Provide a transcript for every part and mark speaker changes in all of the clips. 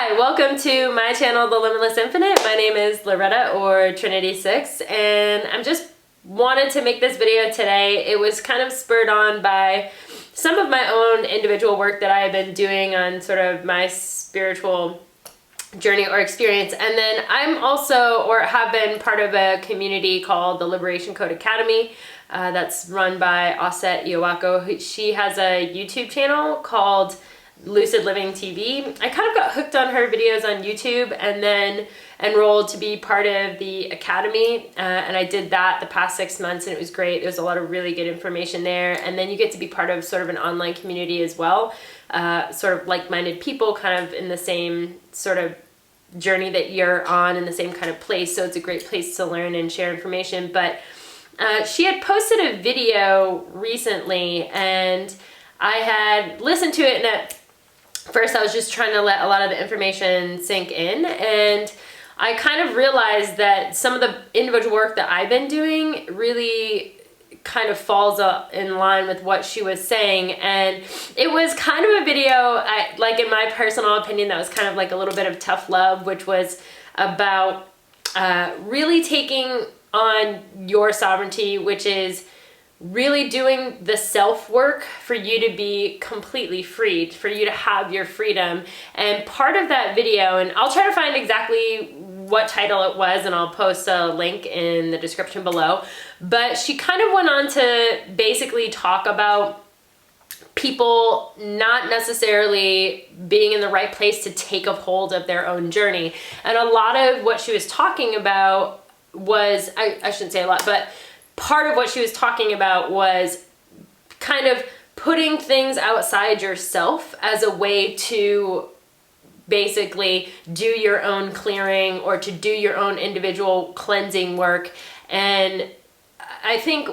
Speaker 1: Hi, welcome to my channel, The Limitless Infinite. My name is Loretta, or Trinity6, and I'm just wanted to make this video today. It was kind of spurred on by some of my own individual work that I have been doing on sort of my spiritual journey or experience. And then I'm also, or have been, part of a community called the Liberation Code Academy that's run by Aset Iowako. She has a YouTube channel called Lucid Living TV. I kind of got hooked on her videos on YouTube and then enrolled to be part of the academy, and I did that the past 6 months, and it was great. There's a lot of really good information there, and then you get to be part of sort of an online community as well, sort of like-minded people kind of in the same sort of journey that you're on, in the same kind of place, so it's a great place to learn and share information. But she had posted a video recently, and I had listened to it, and first I was just trying to let a lot of the information sink in, and I kind of realized that some of the individual work that I've been doing really kind of falls in line with what she was saying. And it was kind of a video, like in my personal opinion, that was kind of like a little bit of tough love, which was about really taking on your sovereignty, which is really doing the self-work for you to be completely freed, for you to have your freedom. And part of that video, and I'll try to find exactly what title it was, and I'll post a link in the description below, but she kind of went on to basically talk about people not necessarily being in the right place to take a hold of their own journey. And a lot of what she was talking about was, I shouldn't say a lot, but part of what she was talking about was kind of putting things outside yourself as a way to basically do your own clearing or to do your own individual cleansing work. And I think,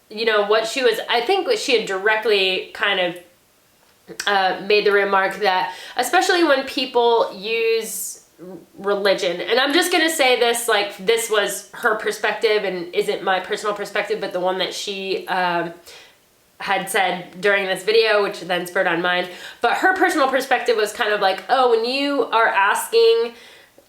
Speaker 1: you know, I think what she had directly kind of made the remark that, especially when people use religion, and I'm just gonna say this, like, this was her perspective and isn't my personal perspective, but the one that she had said during this video, which then spurred on mine. But her personal perspective was kind of like, oh, when you are asking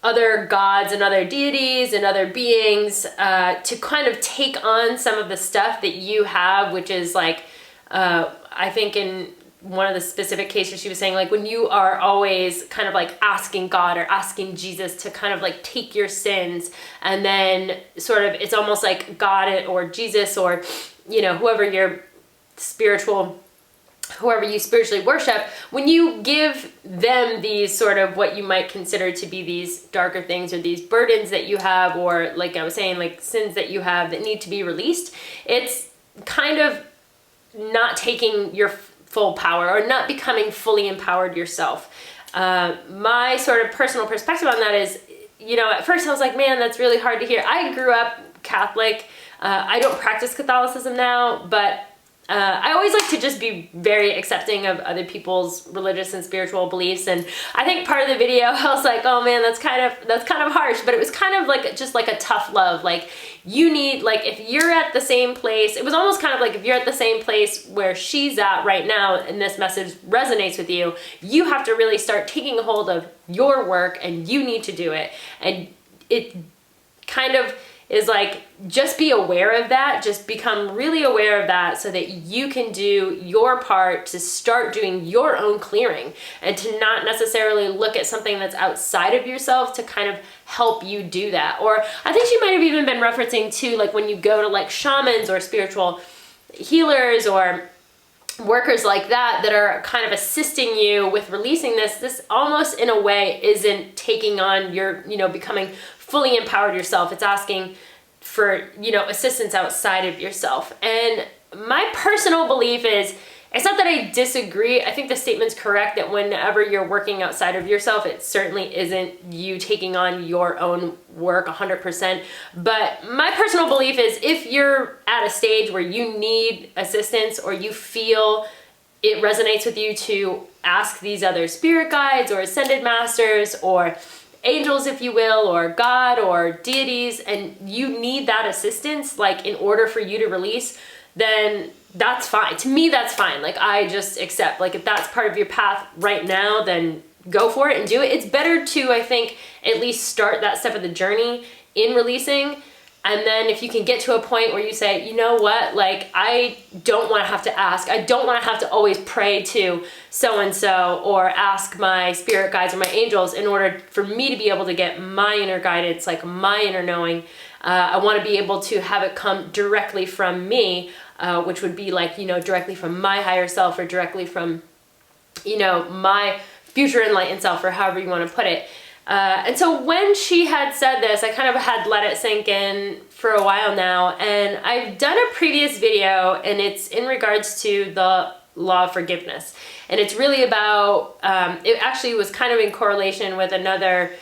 Speaker 1: other gods and other deities and other beings to kind of take on some of the stuff that you have, which is like, I think in one of the specific cases she was saying, like, when you are always kind of like asking God or asking Jesus to kind of like take your sins, and then sort of, it's almost like God or Jesus or, you know, whoever you spiritually worship, when you give them these sort of what you might consider to be these darker things or these burdens that you have, or like I was saying, like sins that you have that need to be released, it's kind of not taking your full power or not becoming fully empowered yourself. My sort of personal perspective on that is, you know, at first I was like, man, that's really hard to hear. I grew up Catholic. I don't practice Catholicism now, but I always like to just be very accepting of other people's religious and spiritual beliefs. And I think part of the video, I was like, oh man, that's kind of harsh, but it was kind of like just like a tough love. Like, you need, like, if you're at the same place, it was almost kind of like if you're at the same place where she's at right now and this message resonates with you, you have to really start taking a hold of your work, and you need to do it. And it kind of is like, just be aware of that, just become really aware of that, so that you can do your part to start doing your own clearing, and to not necessarily look at something that's outside of yourself to kind of help you do that. Or I think she might have even been referencing to, like, when you go to like shamans or spiritual healers or workers like that are kind of assisting you with releasing this almost in a way isn't taking on your, you know, becoming fully empowered yourself. It's asking for, you know, assistance outside of yourself. And my personal belief is, it's not that I disagree. I think the statement's correct that whenever you're working outside of yourself, it certainly isn't you taking on your own work 100%. But my personal belief is, if you're at a stage where you need assistance, or you feel it resonates with you to ask these other spirit guides or ascended masters or angels, if you will, or God or deities, and you need that assistance, like, in order for you to release, then that's fine. To me, that's fine. Like, I just accept, like, if that's part of your path right now, then go for it and do it. It's better to, I think, at least start that step of the journey in releasing. And then if you can get to a point where you say, you know what, like, I don't want to have to ask. I don't want to have to always pray to so-and-so or ask my spirit guides or my angels in order for me to be able to get my inner guidance, like my inner knowing. I want to be able to have it come directly from me, which would be like, you know, directly from my higher self or directly from, you know, my future enlightened self, or however you want to put it. And so when she had said this, I kind of had let it sink in for a while now, and I've done a previous video, and it's in regards to the law of forgiveness. And it's really about, it actually was kind of in correlation with another,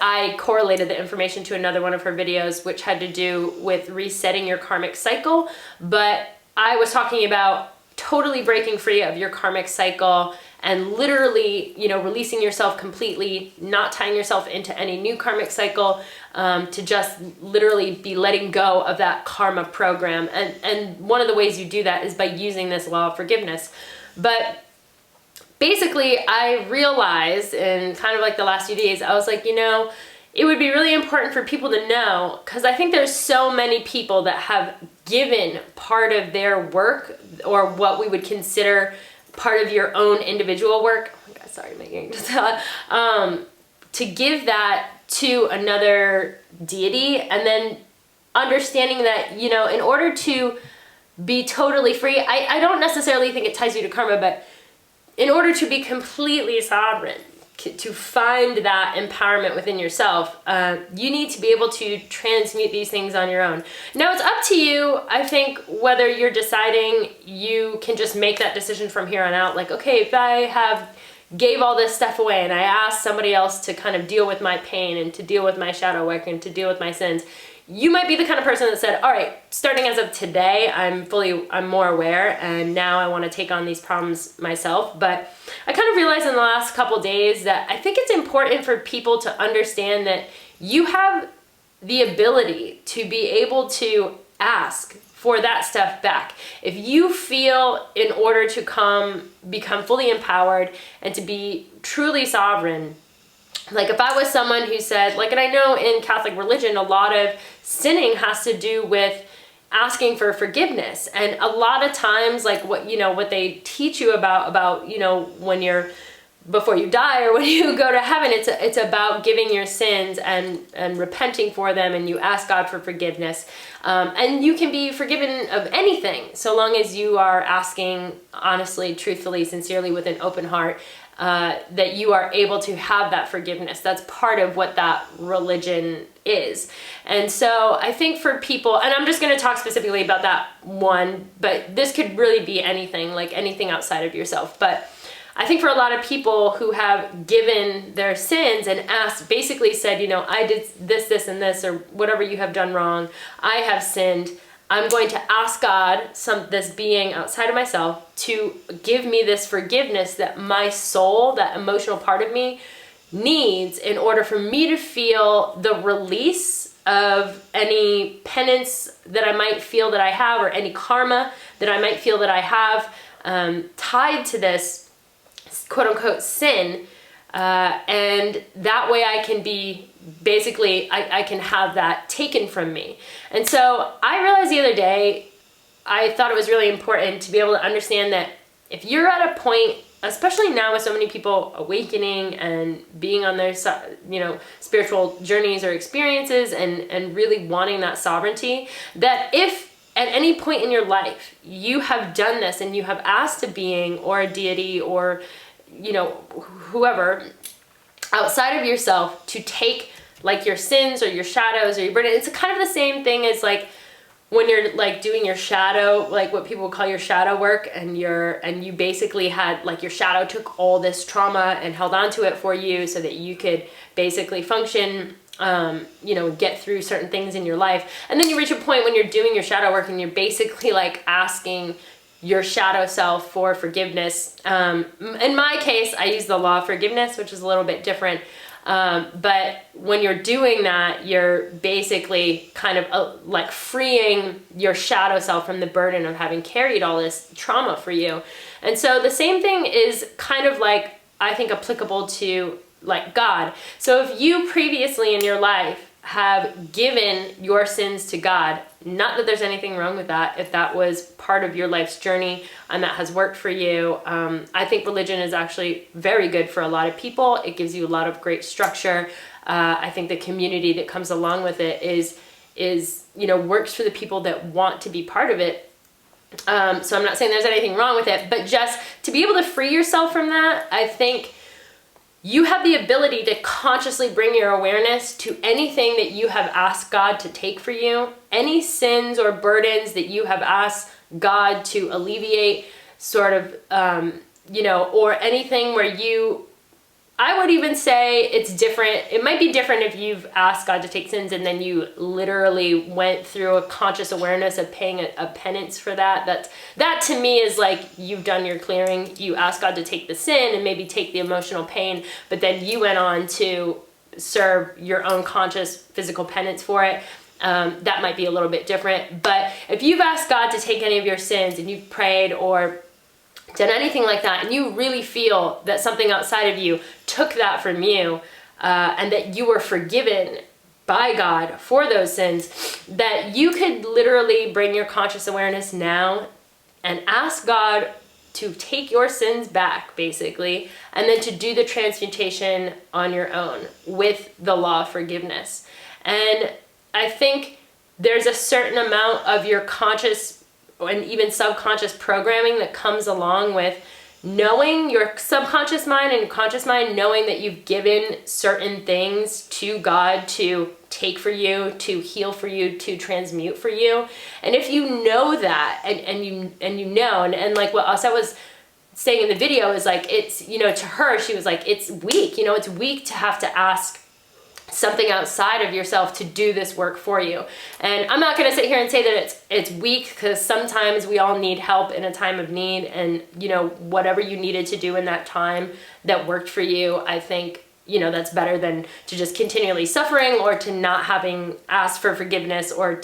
Speaker 1: I correlated the information to another one of her videos, which had to do with resetting your karmic cycle. But I was talking about totally breaking free of your karmic cycle and literally, you know, releasing yourself completely, not tying yourself into any new karmic cycle, to just literally be letting go of that karma program. And one of the ways you do that is by using this law of forgiveness. But basically, I realized in kind of like the last few days, I was like, you know, it would be really important for people to know, because I think there's so many people that have given part of their work, or what we would consider part of your own individual work. Oh my God, sorry, my earring just to give that to another deity, and then understanding that, you know, in order to be totally free, I don't necessarily think it ties you to karma, but in order to be completely sovereign, to find that empowerment within yourself, you need to be able to transmute these things on your own. Now, it's up to you, I think, whether you're deciding you can just make that decision from here on out. Like, okay, if I gave all this stuff away and I asked somebody else to kind of deal with my pain and to deal with my shadow work and to deal with my sins, you might be the kind of person that said, all right, starting as of today, I'm more aware, and now I want to take on these problems myself. But I kind of realized in the last couple days that I think it's important for people to understand that you have the ability to be able to ask for that stuff back. If you feel, in order to become fully empowered and to be truly sovereign, like if I was someone who said, like, and I know in Catholic religion, a lot of sinning has to do with asking for forgiveness. And a lot of times, like what they teach you about, you know, before you die or when you go to heaven, it's about giving your sins and repenting for them, and you ask God for forgiveness. And you can be forgiven of anything, so long as you are asking honestly, truthfully, sincerely, with an open heart, that you are able to have that forgiveness. That's part of what that religion is. And so I think for people, and I'm just going to talk specifically about that one, but this could really be anything, like anything outside of yourself. But I think for a lot of people who have given their sins and basically said, you know, I did this, this, and this, or whatever you have done wrong, I have sinned. I'm going to ask God, this being outside of myself, to give me this forgiveness that my soul, that emotional part of me, needs in order for me to feel the release of any penance that I might feel that I have, or any karma that I might feel that I have tied to this quote-unquote sin. And that way I can be, basically, I can have that taken from me. And so I realized the other day, I thought it was really important to be able to understand that if you're at a point, especially now with so many people awakening and being on their, you know, spiritual journeys or experiences, and really wanting that sovereignty, that if at any point in your life you have done this and you have asked a being or a deity or, you know, whoever outside of yourself to take like your sins or your shadows or your burden, it's kind of the same thing as like when you're like doing your shadow, like what people would call your shadow work, and you basically had like your shadow took all this trauma and held on to it for you so that you could basically function, you know, get through certain things in your life. And then you reach a point when you're doing your shadow work and you're basically like asking your shadow self for forgiveness. In my case, I use the law of forgiveness, which is a little bit different. But when you're doing that, you're basically kind of like freeing your shadow self from the burden of having carried all this trauma for you. And so the same thing is kind of like, I think, applicable to like God. So if you previously in your life have given your sins to God, not that there's anything wrong with that, if that was part of your life's journey and that has worked for you, I think religion is actually very good for a lot of people. It gives you a lot of great structure. I think the community that comes along with it is works for the people that want to be part of it. So I'm not saying there's anything wrong with it, but just to be able to free yourself from that, I think you have the ability to consciously bring your awareness to anything that you have asked God to take for you, any sins or burdens that you have asked God to alleviate, sort of, or anything where I would even say it's different. It might be different if you've asked God to take sins and then you literally went through a conscious awareness of paying a penance for that. That to me is like you've done your clearing. You asked God to take the sin and maybe take the emotional pain, but then you went on to serve your own conscious physical penance for it. That might be a little bit different. But if you've asked God to take any of your sins and you've prayed or done anything like that, and you really feel that something outside of you took that from you, and that you were forgiven by God for those sins, that you could literally bring your conscious awareness now and ask God to take your sins back, basically, and then to do the transmutation on your own with the law of forgiveness. And I think there's a certain amount of your conscious and even subconscious programming that comes along with knowing your subconscious mind and your conscious mind, knowing that you've given certain things to God to take for you, to heal for you, to transmute for you. And if you know that, and like what I was saying in the video is like, it's, to her, she was like, it's weak, it's weak to have to ask something outside of yourself to do this work for you. And I'm not going to sit here and say that it's weak, because sometimes we all need help in a time of need, and whatever you needed to do in that time that worked for you, I think that's better than to just continually suffering, or to not having asked for forgiveness, or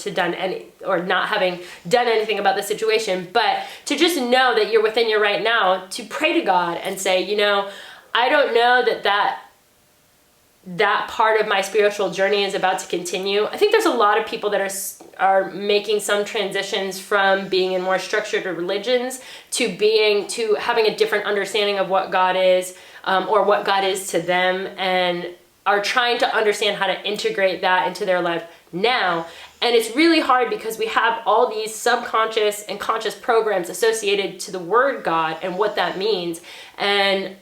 Speaker 1: not having done anything about the situation. But to just know that you're within your right now to pray to God and say, I don't know that part of my spiritual journey is about to continue. I think there's a lot of people that are making some transitions from being in more structured religions to having a different understanding of what God is, or what God is to them, and are trying to understand how to integrate that into their life now. And it's really hard because we have all these subconscious and conscious programs associated to the word God and what that means. And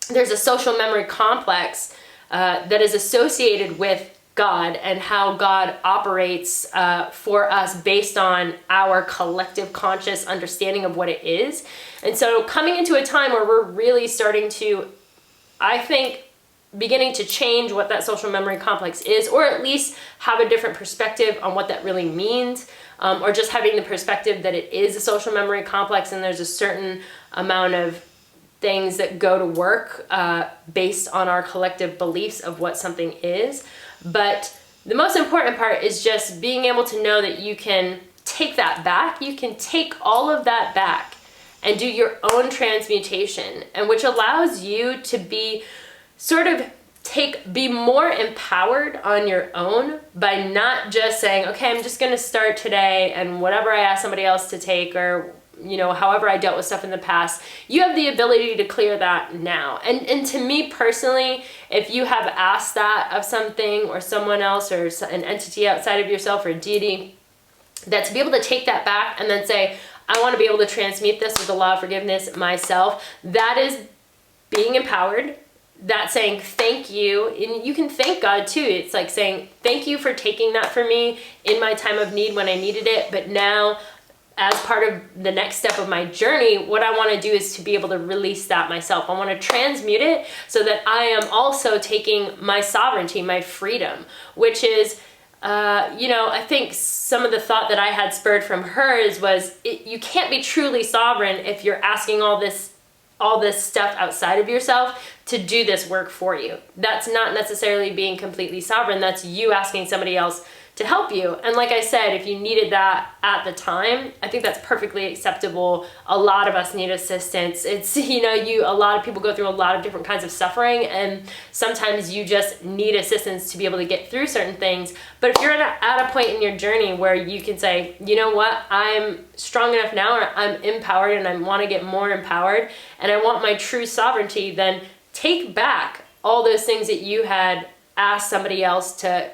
Speaker 1: there's a social memory complex that is associated with God and how God operates for us based on our collective conscious understanding of what it is. And so coming into a time where we're really starting to, I think, beginning to change what that social memory complex is, or at least have a different perspective on what that really means, or just having the perspective that it is a social memory complex and there's a certain amount of things that go to work based on our collective beliefs of what something is. But the most important part is just being able to know that you can take that back. You can take all of that back and do your own transmutation, and which allows you to be be more empowered on your own by not just saying, okay, I'm just going to start today, and whatever I ask somebody else to take, or however I dealt with stuff in the past, you have the ability to clear that now. And to me personally, if you have asked that of something or someone else or an entity outside of yourself or a deity, that to be able to take that back and then say, I want to be able to transmute this with the law of forgiveness myself, that is being empowered. That's saying thank you. And you can thank God too. It's like saying, thank you for taking that for me in my time of need when I needed it. But now, as part of the next step of my journey, what I want to do is to be able to release that myself. I want to transmute it so that I am also taking my sovereignty, my freedom, which is, I think some of the thought that I had spurred from hers was, you can't be truly sovereign if you're asking all this stuff outside of yourself to do this work for you. That's not necessarily being completely sovereign. That's you asking somebody else to help you. And like I said, if you needed that at the time, I think that's perfectly acceptable. A lot of us need assistance. It's, you know, a lot of people go through a lot of different kinds of suffering, and sometimes you just need assistance to be able to get through certain things. But if you're at a point in your journey where you can say, you know what, I'm strong enough now, or I'm empowered and I want to get more empowered and I want my true sovereignty, then take back all those things that you had asked somebody else to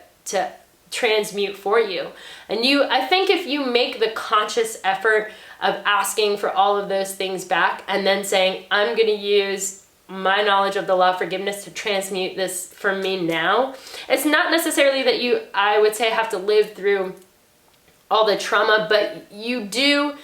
Speaker 1: transmute for you. And I think if you make the conscious effort of asking for all of those things back and then saying, I'm going to use my knowledge of the law of forgiveness to transmute this for me now, it's not necessarily that I would say, have to live through all the trauma, but you do.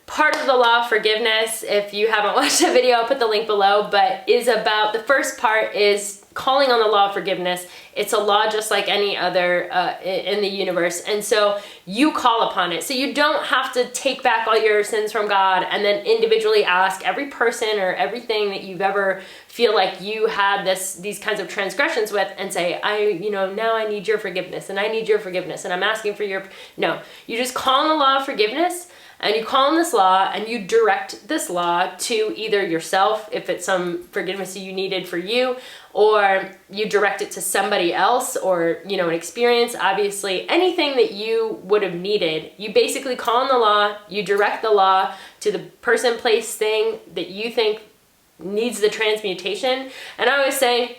Speaker 1: Part of the law of forgiveness, if you haven't watched the video, I'll put the link below, but is about, the first part is calling on the law of forgiveness. It's a law just like any other in the universe. And so you call upon it. So you don't have to take back all your sins from God and then individually ask every person or everything that you've ever feel like you had these kinds of transgressions with and say, now I need your forgiveness and I need your forgiveness and I'm asking for your, no, you just call on the law of forgiveness. And you call on this law and you direct this law to either yourself, if it's some forgiveness you needed for you, or you direct it to somebody else, or, an experience, obviously, anything that you would have needed. You basically call on the law, you direct the law to the person, place, thing that you think needs the transmutation. And I always say,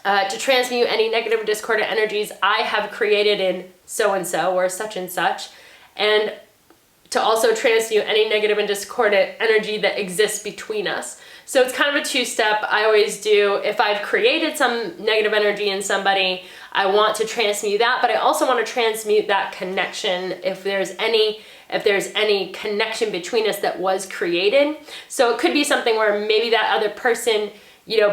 Speaker 1: to transmute any negative or discordant energies I have created in so-and-so or such and such, and to also transmute any negative and discordant energy that exists between us. So it's kind of a two-step. I always do, if I've created some negative energy in somebody, I want to transmute that, but I also want to transmute that connection if there's any connection between us that was created. So it could be something where maybe that other person,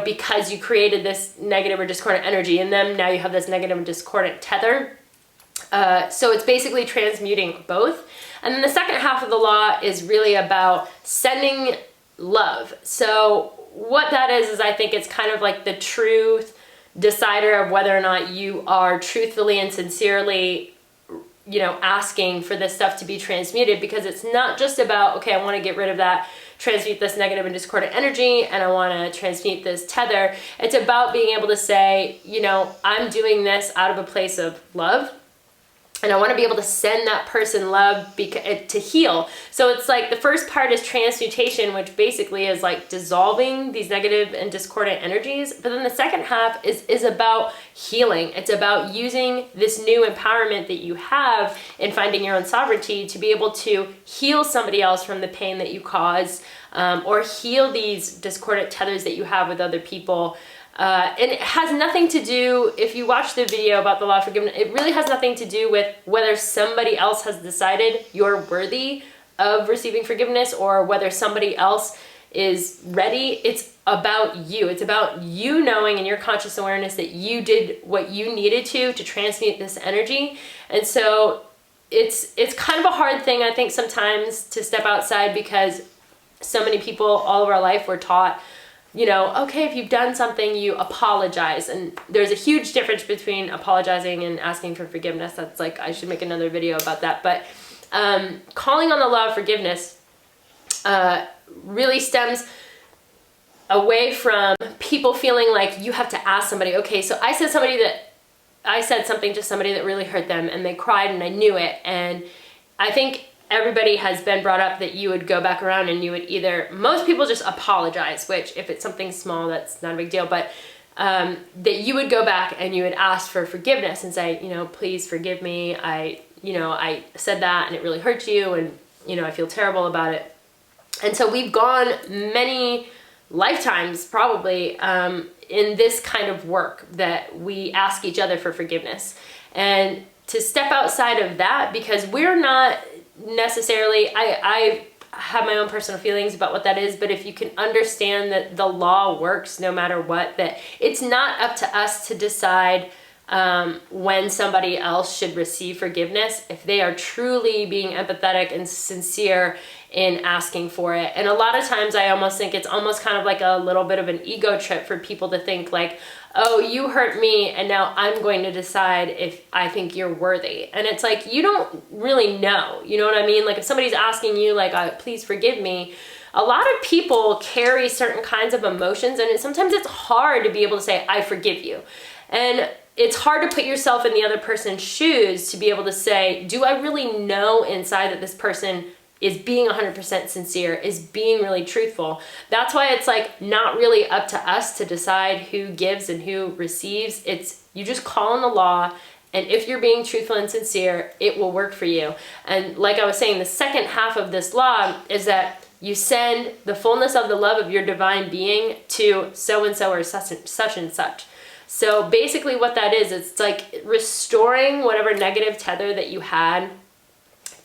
Speaker 1: because you created this negative or discordant energy in them, now you have this negative and discordant tether. So it's basically transmuting both. And then the second half of the law is really about sending love. So what that is I think it's kind of like the truth decider of whether or not you are truthfully and sincerely, asking for this stuff to be transmuted, because it's not just about, okay, I want to get rid of that, transmute this negative and discordant energy, and I want to transmute this tether. It's about being able to say, I'm doing this out of a place of love. And I want to be able to send that person love to heal. So it's like the first part is transmutation, which basically is like dissolving these negative and discordant energies. But then the second half is about healing. It's about using this new empowerment that you have in finding your own sovereignty to be able to heal somebody else from the pain that you cause, or heal these discordant tethers that you have with other people. And it has nothing to do, if you watch the video about the law of forgiveness, it really has nothing to do with whether somebody else has decided you're worthy of receiving forgiveness or whether somebody else is ready. It's about you. It's about you knowing in your conscious awareness that you did what you needed to transmute this energy. And so it's kind of a hard thing, I think, sometimes to step outside, because so many people all of our life were taught, okay, if you've done something, you apologize. And there's a huge difference between apologizing and asking for forgiveness. That's like, I should make another video about that. But calling on the law of forgiveness really stems away from people feeling like you have to ask somebody, okay, so I said something to somebody that really hurt them and they cried and I knew it. And I think everybody has been brought up that you would go back around and you would most people just apologize, which if it's something small, that's not a big deal, but that you would go back and you would ask for forgiveness and say, please forgive me. I said that and it really hurt you, and, I feel terrible about it. And so we've gone many lifetimes probably in this kind of work that we ask each other for forgiveness. And to step outside of that, because we're not necessarily, I have my own personal feelings about what that is, but if you can understand that the law works no matter what, that it's not up to us to decide when somebody else should receive forgiveness, if they are truly being empathetic and sincere in asking for it. And a lot of times I almost think it's almost kind of like a little bit of an ego trip for people to think like, oh, you hurt me and now I'm going to decide if I think you're worthy. And it's like, you don't really know, you know what I mean? Like if somebody's asking you like, please forgive me, a lot of people carry certain kinds of emotions, and sometimes it's hard to be able to say, I forgive you. And it's hard to put yourself in the other person's shoes to be able to say, do I really know inside that this person is being 100% sincere, is being really truthful? That's why it's like not really up to us to decide who gives and who receives. It's you just call on the law, and if you're being truthful and sincere, it will work for you. And like I was saying, the second half of this law is that you send the fullness of the love of your divine being to so-and-so or such and such. So basically what that is, it's like restoring whatever negative tether that you had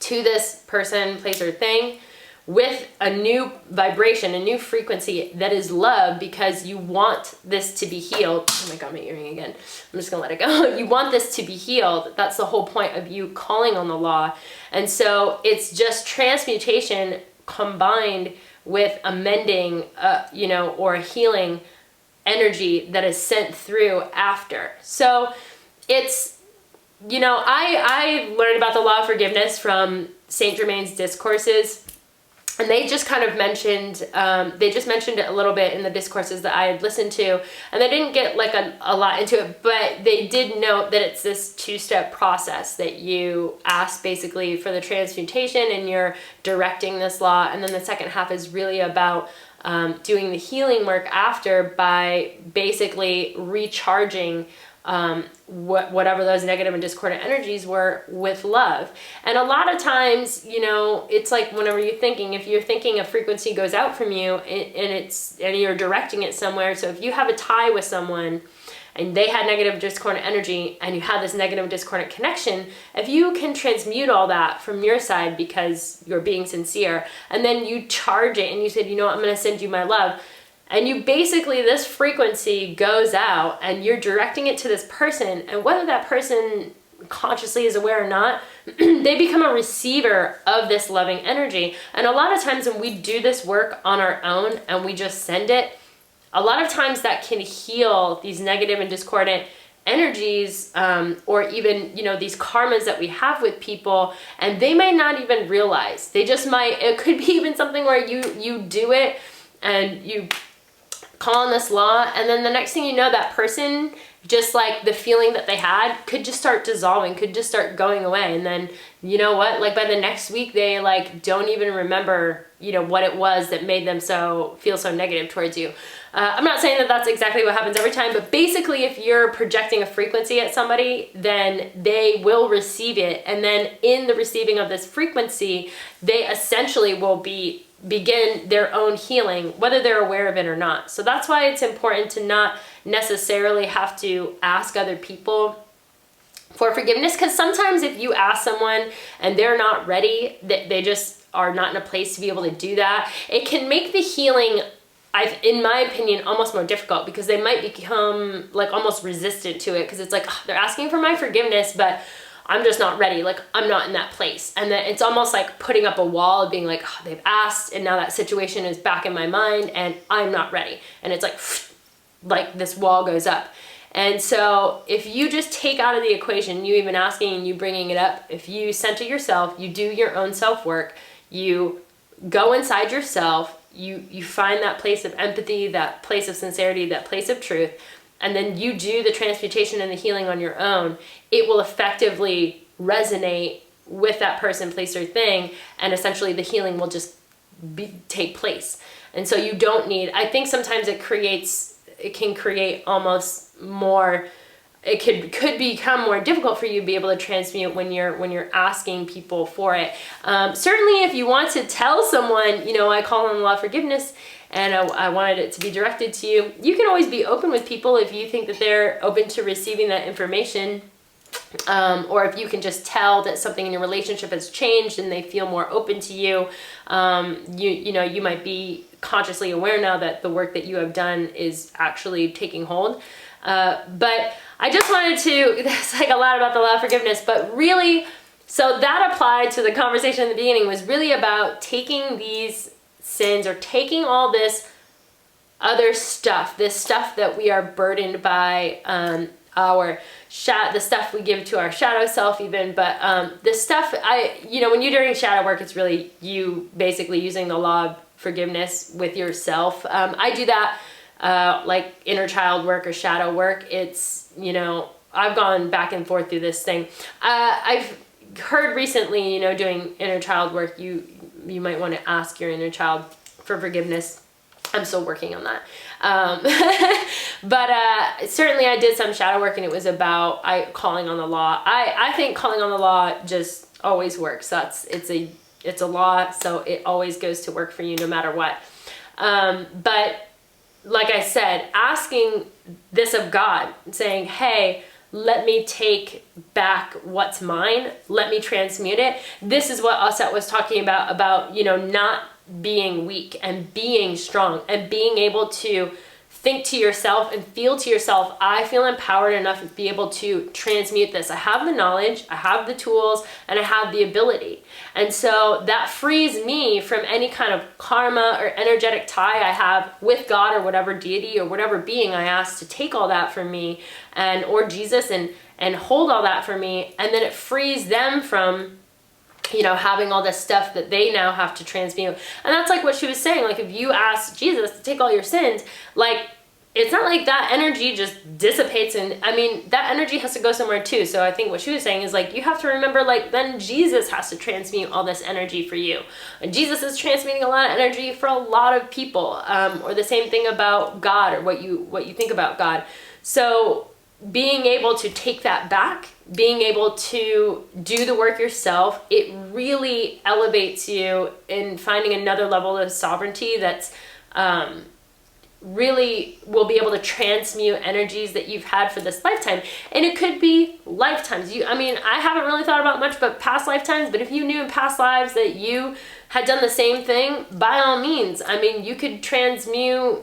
Speaker 1: to this person, place, or thing with a new vibration, a new frequency that is love, because you want this to be healed. Oh my God, my earring again. I'm just gonna let it go. You want this to be healed. That's the whole point of you calling on the law. And so it's just transmutation combined with amending, or healing energy that is sent through after. So it's, I learned about the law of forgiveness from Saint Germain's discourses, and they just kind of mentioned, it a little bit in the discourses that I had listened to, and they didn't get like a lot into it, but they did note that it's this two-step process that you ask basically for the transmutation, and you're directing this law, and then the second half is really about doing the healing work after by basically recharging whatever those negative and discordant energies were with love. And a lot of times, it's like whenever if you're thinking a frequency goes out from you and you're directing it somewhere. So if you have a tie with someone and they had negative discordant energy and you had this negative discordant connection, if you can transmute all that from your side because you're being sincere, and then you charge it and you said, I'm going to send you my love, and you basically, this frequency goes out and you're directing it to this person, and whether that person consciously is aware or not, they become a receiver of this loving energy. And a lot of times when we do this work on our own and we just send it, a lot of times that can heal these negative and discordant energies, or even, these karmas that we have with people, and they may not even realize. They just might, it could be even something where you do it and you call on this law, and then the next thing you know, that person, just like the feeling that they had, could just start dissolving, could just start going away. And then, you know what, like by the next week, they like don't even remember, what it was that made them feel so negative towards you. I'm not saying that that's exactly what happens every time, but basically if you're projecting a frequency at somebody, then they will receive it. And then in the receiving of this frequency, they essentially will begin their own healing, whether they're aware of it or not. So that's why it's important to not necessarily have to ask other people for forgiveness, because sometimes if you ask someone and they're not ready, they just are not in a place to be able to do that, it can make the healing, in my opinion, almost more difficult, because they might become like almost resistant to it, because it's like, they're asking for my forgiveness, but I'm just not ready. Like, I'm not in that place. And then it's almost like putting up a wall of being like, they've asked, and now that situation is back in my mind and I'm not ready. And it's like this wall goes up. And so if you just take out of the equation, you even asking and you bringing it up, if you center yourself, you do your own self-work, you go inside yourself, you find that place of empathy, that place of sincerity, that place of truth, and then you do the transmutation and the healing on your own, it will effectively resonate with that person, place, or thing, and essentially the healing will just take place. And so you don't need, I think sometimes it can create almost more, it could become more difficult for you to be able to transmute when you're asking people for it. Certainly if you want to tell someone, I call on the law of forgiveness, and I wanted it to be directed to you, you can always be open with people if you think that they're open to receiving that information. Or if you can just tell that something in your relationship has changed and they feel more open to you, you might be consciously aware now that the work that you have done is actually taking hold. But I just wanted to, that's like a lot about the law of forgiveness, but really, so that applied to the conversation in the beginning, was really about taking these sins or taking all this other stuff, this stuff that we are burdened by, the stuff we give to our shadow self even, but this stuff, when you're doing shadow work, it's really you basically using the law of forgiveness with yourself. I do that like inner child work or shadow work. It's, I've gone back and forth through this thing. I've heard recently, doing inner child work, you might want to ask your inner child for forgiveness. I'm still working on that. But certainly I did some shadow work, and it was about calling on the law. I think calling on the law just always works. It's a law, so it always goes to work for you no matter what. But like I said, asking this of God, saying, hey, let me take back what's mine. Let me transmute it. This is what Aset was talking about, not being weak and being strong and being able to think to yourself and feel to yourself, I feel empowered enough to be able to transmute this. I have the knowledge, I have the tools, and I have the ability. And so that frees me from any kind of karma or energetic tie I have with God or whatever deity or whatever being I ask to take all that from me, or Jesus, and hold all that for me. And then it frees them from having all this stuff that they now have to transmute. And that's like what she was saying. Like, if you ask Jesus to take all your sins, like, it's not like that energy just dissipates. And that energy has to go somewhere too. So I think what she was saying is, like, you have to remember, like, then Jesus has to transmute all this energy for you. And Jesus is transmuting a lot of energy for a lot of people. Or the same thing about God, or what you think about God. So being able to take that back, being able to do the work yourself, it really elevates you in finding another level of sovereignty that's really will be able to transmute energies that you've had for this lifetime. And it could be lifetimes. I haven't really thought about much but past lifetimes, but if you knew in past lives that you had done the same thing, by all means, you could transmute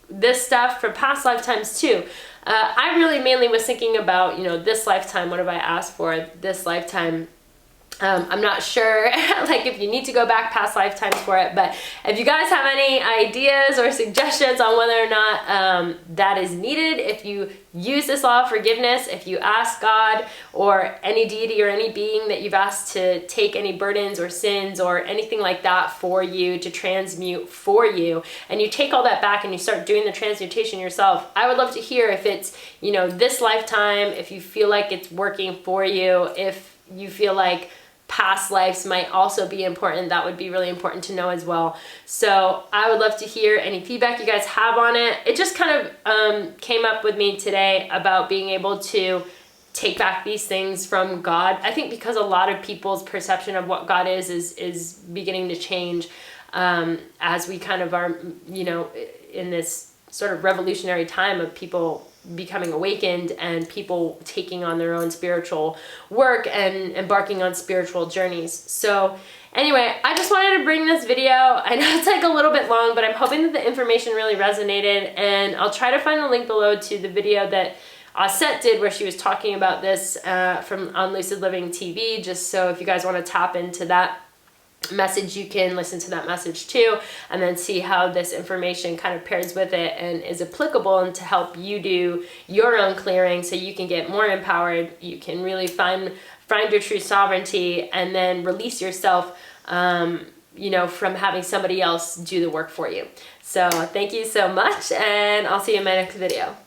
Speaker 1: this stuff for past lifetimes too. I really mainly was thinking about, this lifetime, what have I asked for this lifetime? I'm not sure like if you need to go back past lifetimes for it, but if you guys have any ideas or suggestions on whether or not that is needed, if you use this law of forgiveness, if you ask God or any deity or any being that you've asked to take any burdens or sins or anything like that for you, to transmute for you, and you take all that back and you start doing the transmutation yourself, I would love to hear if it's, this lifetime, if you feel like it's working for you, if you feel like past lives might also be important. That would be really important to know as well. So I would love to hear any feedback you guys have on it. It just kind of came up with me today about being able to take back these things from God. I think because a lot of people's perception of what God is beginning to change as we kind of are, in this sort of revolutionary time of people becoming awakened and people taking on their own spiritual work and embarking on spiritual journeys. So anyway, I just wanted to bring this video. I know it's like a little bit long, but I'm hoping that the information really resonated, and I'll try to find a link below to the video that Aset did where she was talking about this on Lucid Living TV, just so if you guys want to tap into that message, you can listen to that message too, and then see how this information kind of pairs with it and is applicable, and to help you do your own clearing so you can get more empowered, you can really find your true sovereignty, and then release yourself from having somebody else do the work for you. So thank you so much, and I'll see you in my next video.